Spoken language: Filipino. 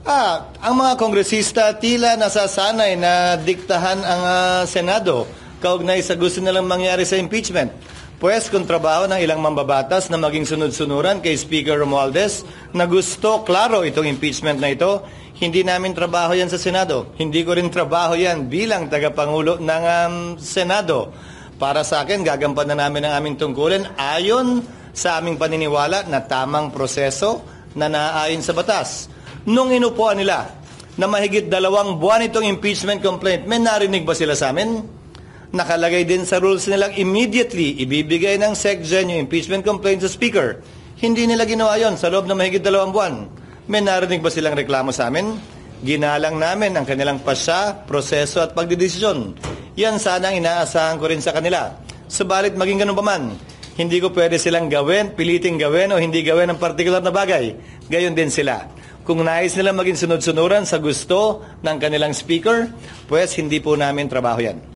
Ang mga kongresista tila nasasanay na diktahan ang Senado kaugnay sa gusto nilang mangyari sa impeachment. Pues kung trabaho ng ilang mambabatas na maging sunod-sunuran kay Speaker Romualdez na gusto, klaro itong impeachment na ito, hindi namin trabaho yan sa Senado. Hindi ko rin trabaho yan bilang tagapangulo ng Senado. Para sa akin, gagampanan namin ang aming tungkulin ayon sa aming paniniwala na tamang proseso na naaayon sa batas. Nung inupuan nila na mahigit 2 buwan itong impeachment complaint, may narinig ba sila sa amin? Nakalagay din sa rules nilang immediately ibibigay ng SecGen yung impeachment complaint sa Speaker. Hindi nila ginawa yon sa loob ng mahigit 2 buwan. May narinig ba silang reklamo sa amin? Ginalang namin ang kanilang pasya, proseso at pagdidesisyon. Yan sana ang inaasahan ko rin sa kanila. Subalit maging ganun pa man, hindi ko pwede silang gawin, piliting gawin o hindi gawin ang partikular na bagay. Gayon din sila. Kung nais nila maging sunod-sunuran sa gusto ng kanilang speaker, pues hindi po namin trabaho yan.